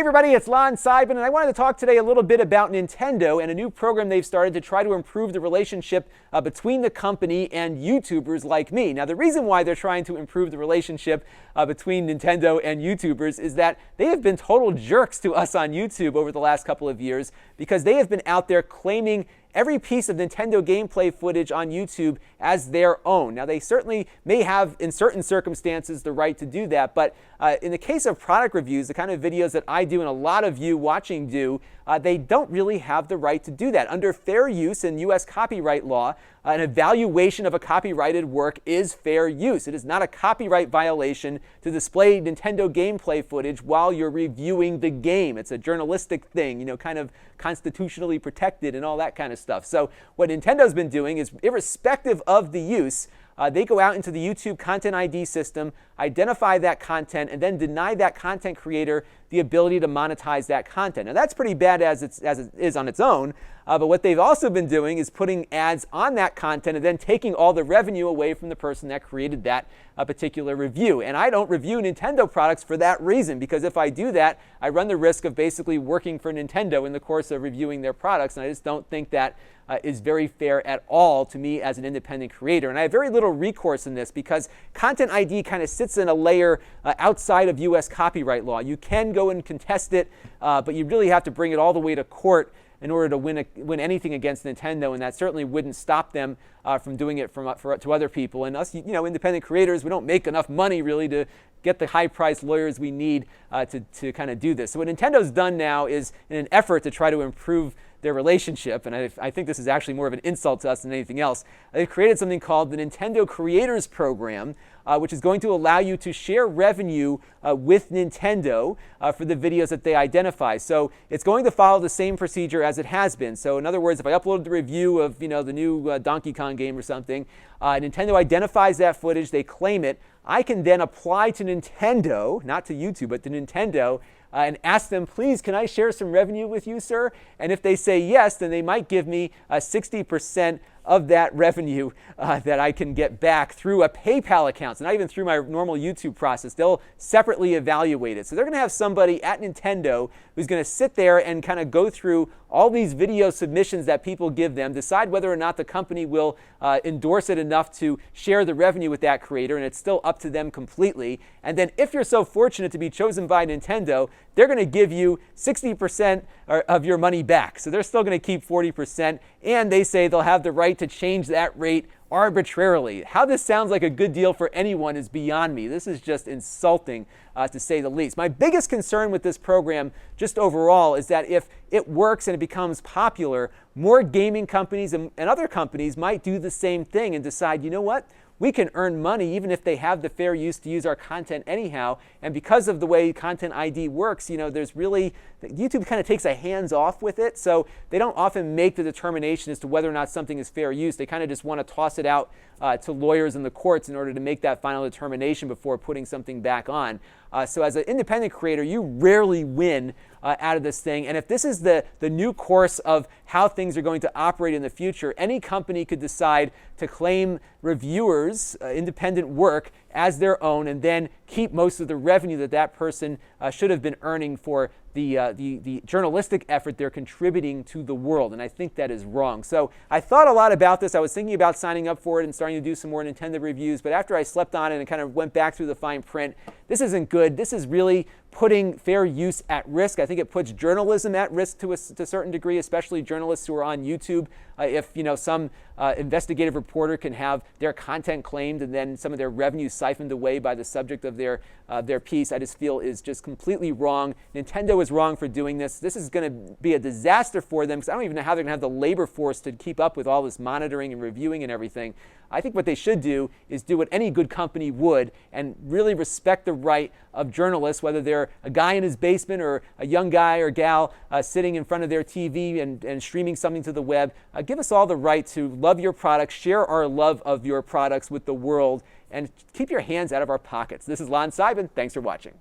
everybody, it's Lon.TV, and I wanted to talk today a little bit about Nintendo and a new program they've started to try to improve the relationship between the company and YouTubers like me. Now, the reason why they're trying to improve the relationship between Nintendo and YouTubers is that they have been total jerks to us on YouTube over the last couple of years because they have been out there claiming every piece of Nintendo gameplay footage on YouTube as their own. Now, they certainly may have, in certain circumstances, the right to do that, but in the case of product reviews, the kind of videos that I do and a lot of you watching do, they don't really have the right to do that. Under fair use and U.S. copyright law, an evaluation of a copyrighted work is fair use. It is not a copyright violation to display Nintendo gameplay footage while you're reviewing the game. It's a journalistic thing, kind of constitutionally protected and all that kind of stuff. So what Nintendo's been doing is, irrespective of the use, they go out into the YouTube Content ID system, identify that content, and then deny that content creator the ability to monetize that content. Now, that's pretty bad as it is on its own, but what they've also been doing is putting ads on that content and then taking all the revenue away from the person that created that particular review. And I don't review Nintendo products for that reason, because if I do that, I run the risk of basically working for Nintendo in the course of reviewing their products, and I just don't think that is very fair at all to me as an independent creator. And I have very little recourse in this because Content ID kind of sits in a layer outside of U.S. copyright law. You can go and contest it, but you really have to bring it all the way to court in order to win anything against Nintendo, and that certainly wouldn't stop them from doing it to other people. And us, independent creators, we don't make enough money really to get the high-priced lawyers we need to kind of do this. So what Nintendo's done now is, in an effort to try to improve their relationship, and I think this is actually more of an insult to us than anything else, they've created something called the Nintendo Creators Program, which is going to allow you to share revenue with Nintendo for the videos that they identify. So it's going to follow the same procedure as it has been. So in other words, if I upload the review of the new Donkey Kong game or something, Nintendo identifies that footage, they claim it. I can then apply to Nintendo, not to YouTube, but to Nintendo, and ask them, please, can I share some revenue with you, sir? And if they say yes, then they might give me 60% of that revenue that I can get back through a PayPal account. So not even through my normal YouTube process. They'll separately evaluate it. So they're going to have somebody at Nintendo who's going to sit there and kind of go through all these video submissions that people give them, decide whether or not the company will endorse it enough to share the revenue with that creator, and it's still up to them completely. And then if you're so fortunate to be chosen by Nintendo, they're going to give you 60% of your money back. So they're still going to keep 40%, and they say they'll have the right to change that rate arbitrarily. How this sounds like a good deal for anyone is beyond me. This is just insulting, to say the least. My biggest concern with this program, just overall, is that if it works and it becomes popular, more gaming companies and other companies might do the same thing and decide, you know what? We can earn money even if they have the fair use to use our content anyhow. And because of the way Content ID works, there's really, YouTube kind of takes a hands off with it. So they don't often make the determination as to whether or not something is fair use. They kind of just want to toss it out to lawyers in the courts in order to make that final determination before putting something back on. So as an independent creator, you rarely win out of this thing. And if this is the new course of how things are going to operate in the future, any company could decide to claim reviewers' independent work as their own and then keep most of the revenue that person should have been earning for the journalistic effort they're contributing to the world. And I think that is wrong. So I thought a lot about this. I was thinking about signing up for it and starting to do some more Nintendo reviews. But after I slept on it and kind of went back through the fine print, this isn't good. This is really putting fair use at risk. I think it puts journalism at risk to a certain degree, especially journalists who are on YouTube. If some investigative reporter can have their content claimed and then some of their revenue siphoned away by the subject of their piece, I just feel is just completely wrong. Nintendo is wrong for doing this. This is going to be a disaster for them because I don't even know how they're going to have the labor force to keep up with all this monitoring and reviewing and everything. I think what they should do is do what any good company would and really respect the right of journalists, whether they're a guy in his basement or a young guy or gal sitting in front of their TV and streaming something to the web. Give us all the right to love your products, share our love of your products with the world, and keep your hands out of our pockets. This is Lon.TV. Thanks for watching.